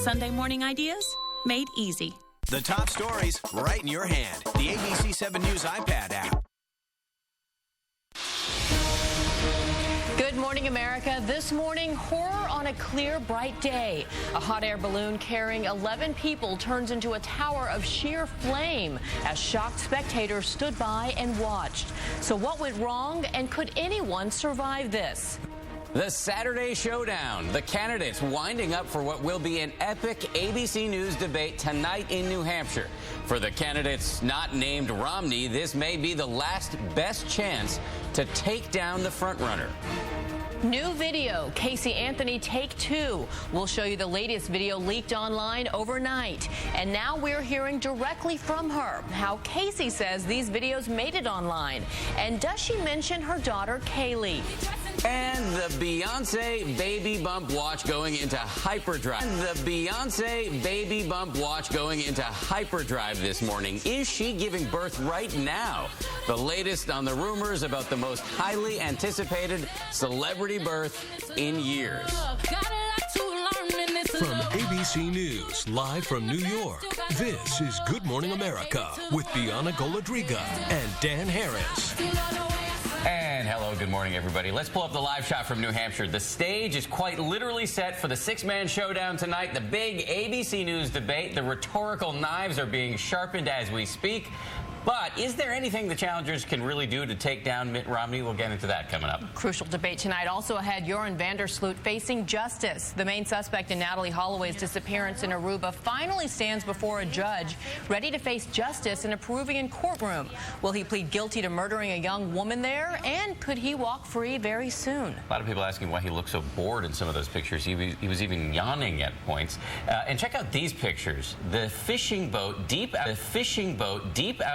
Sunday morning ideas made easy. The top stories right in your hand. The ABC 7 News iPad app. Good morning, America. This morning, horror on a clear, bright day. A hot air balloon carrying 11 people turns into a tower of sheer flame as shocked spectators stood by and watched. So what went wrong, and could anyone survive this? The Saturday Showdown. The candidates winding up for what will be an epic ABC News debate tonight in New Hampshire. For the candidates not named Romney, this may be the last best chance to take down the frontrunner. New video, Casey Anthony Take 2. We'll show you the latest video leaked online overnight. And now we're hearing directly from her how Casey says these videos made it online. And does she mention her daughter, Kaylee? And the Beyonce baby bump watch going into hyperdrive. This morning. Is she giving birth right now? The latest on the rumors about the most highly anticipated celebrity birth in years. From ABC News, live from New York, this is Good Morning America with Bianna Golodriga and Dan Harris. And hello, good morning, everybody. Let's pull up the live shot from New Hampshire. The stage is quite literally set for the six-man showdown tonight, the big ABC News debate. The rhetorical knives are being sharpened as we speak. But is there anything the challengers can really do to take down Mitt Romney? We'll get into that coming up. Crucial debate tonight. Also ahead, Joran Vandersloot facing justice. The main suspect in Natalie Holloway's disappearance in Aruba finally stands before a judge, ready to face justice in a Peruvian courtroom. Will he plead guilty to murdering a young woman there? And could he walk free very soon? A lot of people asking why he looked so bored in some of those pictures. He was even yawning at points. And check out these pictures. The fishing boat deep out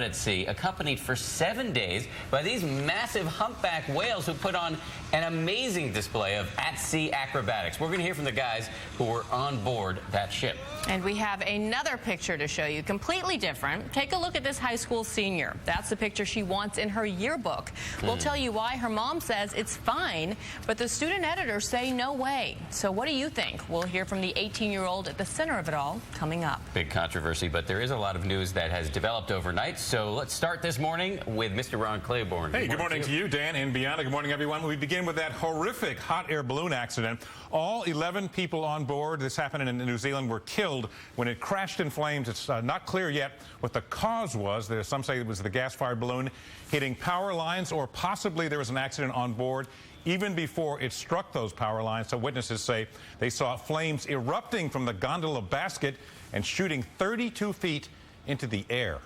at sea, accompanied for 7 days by these massive humpback whales who put on an amazing display of at-sea acrobatics. We're going to hear from the guys who were on board that ship. And we have another picture to show you, completely different. Take a look at this high school senior. That's the picture she wants in her yearbook. We'll tell you why. Her mom says it's fine, but the student editors say no way. So what do you think? We'll hear from the 18-year-old at the center of it all coming up. Big controversy, but there is a lot of news that has developed overnight. So let's start this morning with Mr. Ron Claiborne. Hey, good morning to you, Dan and Bianna. Good morning, everyone. We begin with that horrific hot air balloon accident. All 11 people on board, this happened in New Zealand, were killed when it crashed in flames. It's not clear yet what the cause was. Some say it was the gas-fired balloon hitting power lines, or possibly there was an accident on board even before it struck those power lines. So witnesses say they saw flames erupting from the gondola basket and shooting 32 feet into the air.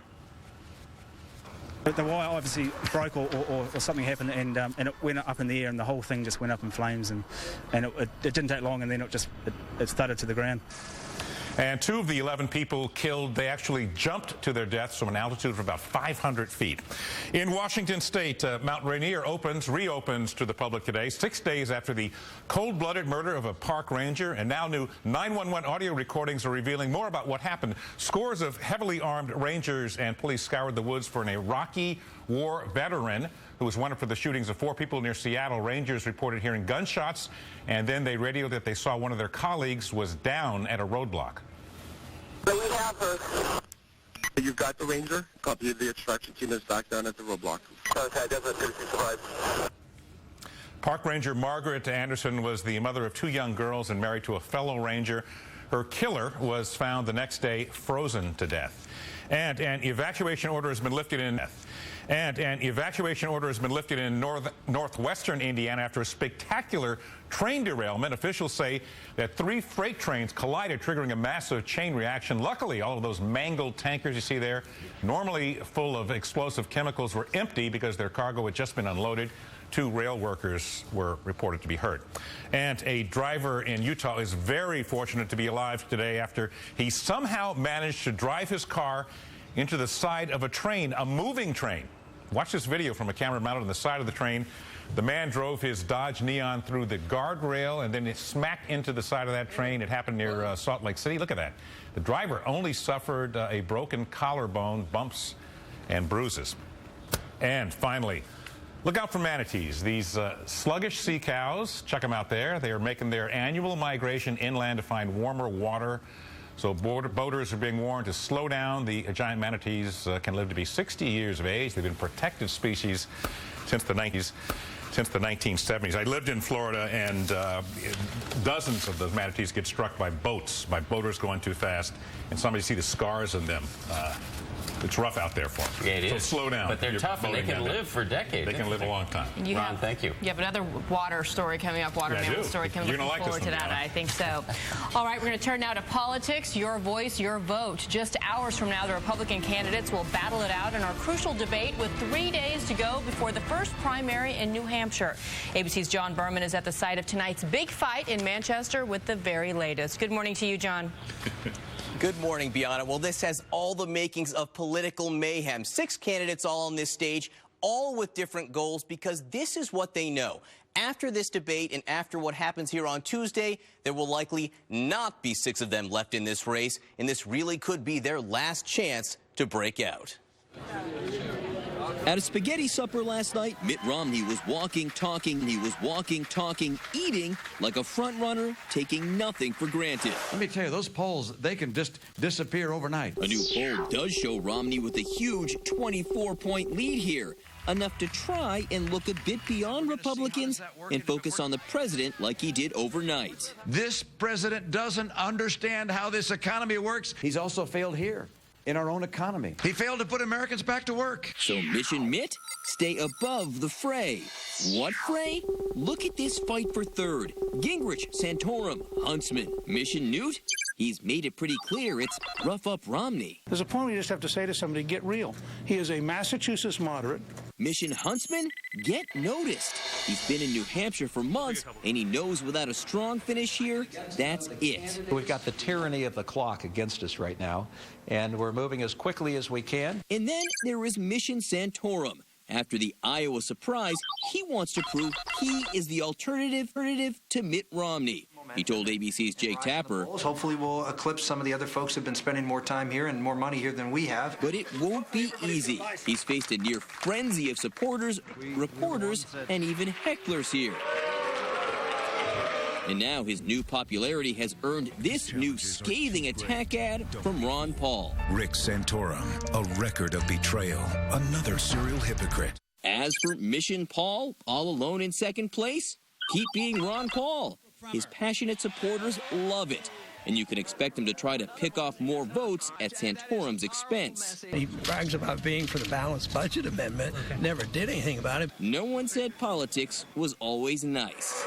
But the wire obviously broke or something happened, and it went up in the air, and the whole thing just went up in flames, and it didn't take long, and then it thudded to the ground. And 2 of the 11 people killed, they actually jumped to their deaths from an altitude of about 500 feet. In Washington State, Mount Rainier reopens to the public today, 6 days after the cold-blooded murder of a park ranger. And now new 911 audio recordings are revealing more about what happened. Scores of heavily armed rangers and police scoured the woods for an Iraqi war veteran who was wanted for the shootings of 4 people near Seattle. Rangers reported hearing gunshots, and then they radioed that they saw one of their colleagues was down at a roadblock. So we have her. You've got the ranger. Copy of the instruction team is back down at the roadblock. Okay, definitely survived. Park Ranger Margaret Anderson was the mother of 2 young girls and married to a fellow ranger. Her killer was found the next day frozen to death. And an evacuation order has been lifted in northwestern Indiana after a spectacular train derailment. Officials say that 3 freight trains collided, triggering a massive chain reaction. Luckily, all of those mangled tankers you see there, normally full of explosive chemicals, were empty because their cargo had just been unloaded. 2 rail workers were reported to be hurt. And a driver in Utah is very fortunate to be alive today after he somehow managed to drive his car into the side of a train, a moving train. Watch this video from a camera mounted on the side of the train. The man drove his Dodge Neon through the guardrail and then it smacked into the side of that train. It happened near Salt Lake City. Look at that. The driver only suffered a broken collarbone, bumps, and bruises. And finally, Look out for manatees. These sluggish sea cows, check them out there. They are making their annual migration inland to find warmer water. So boaters are being warned to slow down. The giant manatees can live to be 60 years of age. They've been protected species since the 1970s. I lived in Florida, and dozens of those manatees get struck by boats, by boaters going too fast, and somebody see the scars in them. It's rough out there for them. Yeah, it is. So slow down. But they're tough, and they can live for decades. They can live a long time. Ron, thank you. You have another water story coming up, water mammal story coming up. You're going to like forward this one, to that, I think so. All right, we're going to turn now to politics. Your voice, your vote. Just hours from now, the Republican candidates will battle it out in our crucial debate with 3 days to go before the first primary in New Hampshire. ABC's John Berman is at the site of tonight's big fight in Manchester with the very latest. Good morning to you, John. Good morning, Bianna. Well, this has all the makings of political mayhem. 6 candidates all on this stage, all with different goals, because this is what they know. After this debate and after what happens here on Tuesday, there will likely not be 6 of them left in this race, and this really could be their last chance to break out. At a spaghetti supper last night, Mitt Romney was walking, talking, eating like a front-runner, taking nothing for granted. Let me tell you, those polls, they can just disappear overnight. A new poll does show Romney with a huge 24-point lead here, enough to try and look a bit beyond Republicans and focus on the president like he did overnight. This president doesn't understand how this economy works. He's also failed here in our own economy. He failed to put Americans back to work. So mission Mitt, stay above the fray. What fray? Look at this fight for third. Gingrich, Santorum, Huntsman. Mission Newt? He's made it pretty clear it's rough up Romney. There's a point where you just have to say to somebody, get real. He is a Massachusetts moderate. Mission Huntsman? Get noticed. He's been in New Hampshire for months, and he knows without a strong finish here, that's it. We've got the tyranny of the clock against us right now, and we're moving as quickly as we can. And then there is Mission Santorum. After the Iowa surprise, he wants to prove he is the alternative to Mitt Romney. He told ABC's Jake Tapper, hopefully we'll eclipse some of the other folks who have been spending more time here and more money here than we have. But it won't be easy. He's faced a near frenzy of supporters, reporters, and even hecklers here. And now his new popularity has earned this new scathing attack ad from Ron Paul. Rick Santorum, a record of betrayal, another serial hypocrite. As for Mission Paul, all alone in second place, keep being Ron Paul. His passionate supporters love it, and you can expect him to try to pick off more votes at Santorum's expense. He brags about being for the balanced budget amendment, never did anything about it. No one said politics was always nice.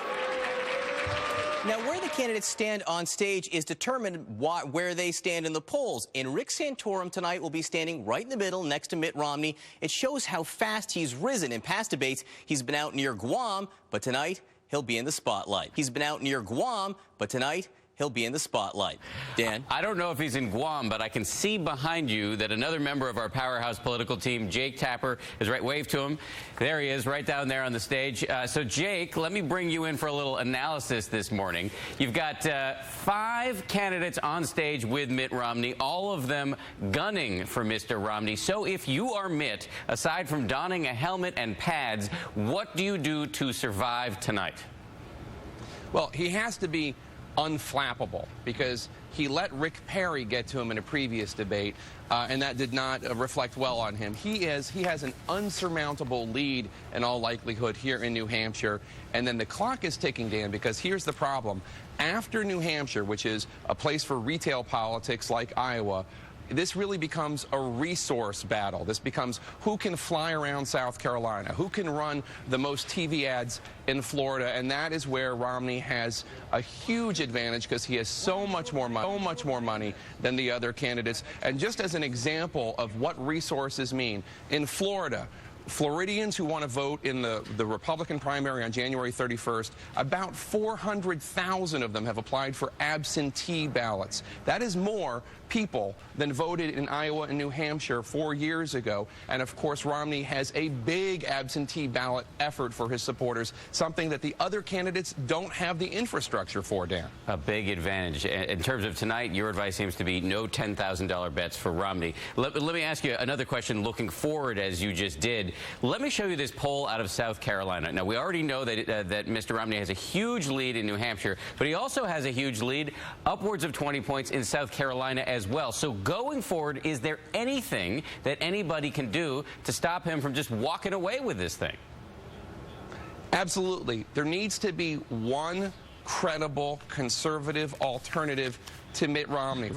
Now, where the candidates stand on stage is determined where they stand in the polls. And Rick Santorum tonight will be standing right in the middle next to Mitt Romney. It shows how fast he's risen. In past debates, he's been out near Guam, but tonight he'll be in the spotlight. He's been out near Guam, but tonight he'll be in the spotlight. Dan? I don't know if he's in Guam, but I can see behind you that another member of our powerhouse political team, Jake Tapper, is right. Wave to him. There he is, right down there on the stage. So, Jake, let me bring you in for a little analysis this morning. You've got 5 candidates on stage with Mitt Romney, all of them gunning for Mr. Romney. So if you are Mitt, aside from donning a helmet and pads, what do you do to survive tonight? Well, he has to be unflappable because he let Rick Perry get to him in a previous debate, and that did not reflect well on him. He has an unsurmountable lead in all likelihood here in New Hampshire, and then the clock is ticking, Dan, because here's the problem. After New Hampshire, which is a place for retail politics like Iowa, this really becomes a resource battle. This becomes who can fly around South Carolina, who can run the most TV ads in Florida, and that is where Romney has a huge advantage because he has so much more money than the other candidates. And just as an example of what resources mean, in Florida, Floridians who want to vote in the Republican primary on January 31st, about 400,000 of them have applied for absentee ballots. That is more people than voted in Iowa and New Hampshire 4 years ago. And of course, Romney has a big absentee ballot effort for his supporters, something that the other candidates don't have the infrastructure for, Dan. A big advantage. In terms of tonight, your advice seems to be no $10,000 bets for Romney. Let me ask you another question looking forward, as you just did. did. Let me show you this poll out of South Carolina. Now, we already know that, that Mr. Romney has a huge lead in New Hampshire, but he also has a huge lead, upwards of 20 points in South Carolina as well. So going forward, is there anything that anybody can do to stop him from just walking away with this thing? Absolutely. There needs to be one credible conservative alternative to Mitt Romney.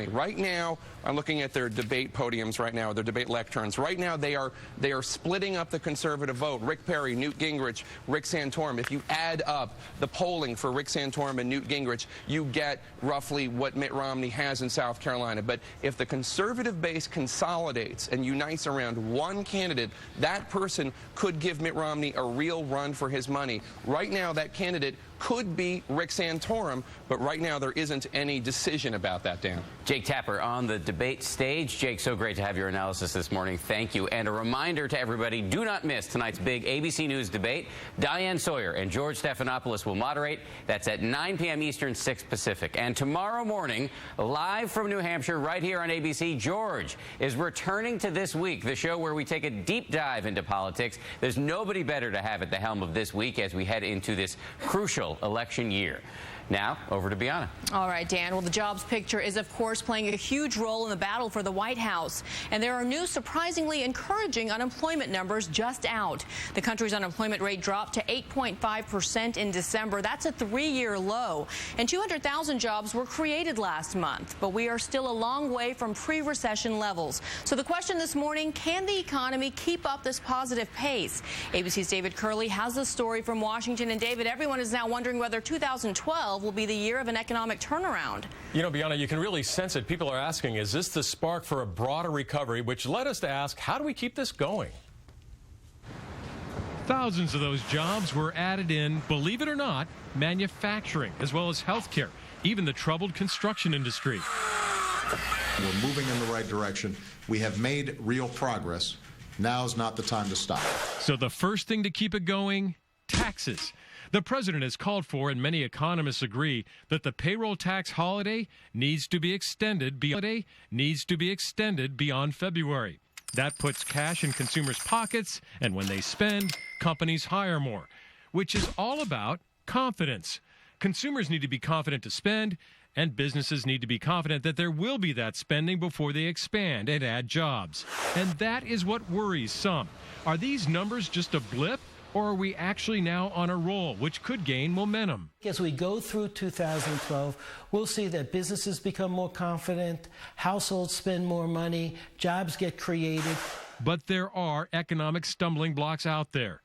Right now, I'm looking at their debate podiums right now, their debate lecterns. Right now, they are splitting up the conservative vote. Rick Perry, Newt Gingrich, Rick Santorum. If you add up the polling for Rick Santorum and Newt Gingrich, you get roughly what Mitt Romney has in South Carolina. But if the conservative base consolidates and unites around one candidate, that person could give Mitt Romney a real run for his money. Right now, that candidate could be Rick Santorum, but right now there isn't any decision about that, Dan. Jake Tapper on the debate stage. Jake, so great to have your analysis this morning. Thank you. And a reminder to everybody, do not miss tonight's big ABC News debate. Diane Sawyer and George Stephanopoulos will moderate. That's at 9 p.m. Eastern, 6 Pacific. And tomorrow morning, live from New Hampshire, right here on ABC, George is returning to This Week, the show where we take a deep dive into politics. There's nobody better to have at the helm of This Week as we head into this crucial election year. Now, over to Bianna. All right, Dan. Well, the jobs picture is, of course, playing a huge role in the battle for the White House. And there are new, surprisingly encouraging unemployment numbers just out. The country's unemployment rate dropped to 8.5% in December. That's a 3-year low. And 200,000 jobs were created last month. But we are still a long way from pre-recession levels. So the question this morning, can the economy keep up this positive pace? ABC's David Curley has the story from Washington. And David, everyone is now wondering whether 2012 will be the year of an economic turnaround. You know, Bianna, you can really sense it. People are asking, is this the spark for a broader recovery, which led us to ask, how do we keep this going? Thousands of those jobs were added in, believe it or not, manufacturing, as well as healthcare, even the troubled construction industry. We're moving in the right direction. We have made real progress. Now's not the time to stop. So the first thing to keep it going, taxes. The president has called for, and many economists agree, that the payroll tax holiday needs to be extended beyond February. That puts cash in consumers' pockets, and when they spend, companies hire more, which is all about confidence. Consumers need to be confident to spend, and businesses need to be confident that there will be that spending before they expand and add jobs. And that is what worries some. Are these numbers just a blip? Or are we actually now on a roll, which could gain momentum? As we go through 2012, we'll see that businesses become more confident, households spend more money, jobs get created. But there are economic stumbling blocks out there.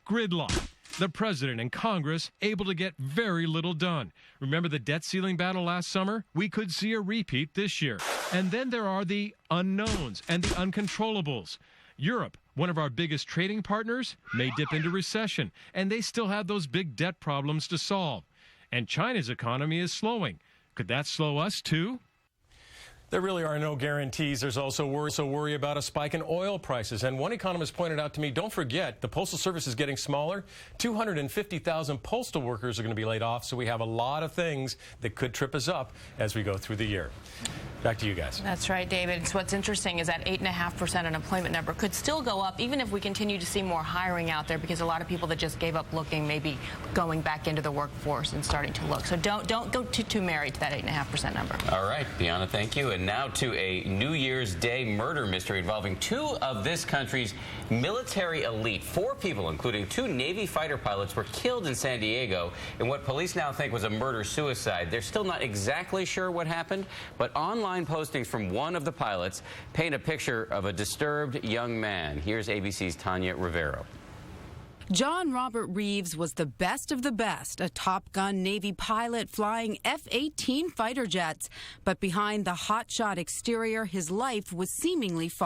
Gridlock. The president and Congress able to get very little done. Remember the debt ceiling battle last summer? We could see a repeat this year. And then there are the unknowns and the uncontrollables. Europe, one of our biggest trading partners, may dip into recession, and they still have those big debt problems to solve. And China's economy is slowing. Could that slow us too? There really are no guarantees. There's also worry about a spike in oil prices. And one economist pointed out to me, don't forget, the Postal Service is getting smaller. 250,000 postal workers are going to be laid off, so we have a lot of things that could trip us up as we go through the year. Back to you guys. That's right, David. So what's interesting is that 8.5% unemployment number could still go up even if we continue to see more hiring out there, because a lot of people that just gave up looking may be going back into the workforce and starting to look. So don't go too married to that 8.5% number. All right, Bianna, thank you. And now to a New Year's Day murder mystery involving 2 of this country's military elite. 4 people, including 2 Navy fighter pilots, were killed in San Diego in what police now think was a murder-suicide. They're still not exactly sure what happened, but online postings from one of the pilots paint a picture of a disturbed young man. Here's ABC's Tanya Rivero. John Robert Reeves was the best of the best, a Top Gun Navy pilot flying F-18 fighter jets. But behind the hotshot exterior, his life was seemingly far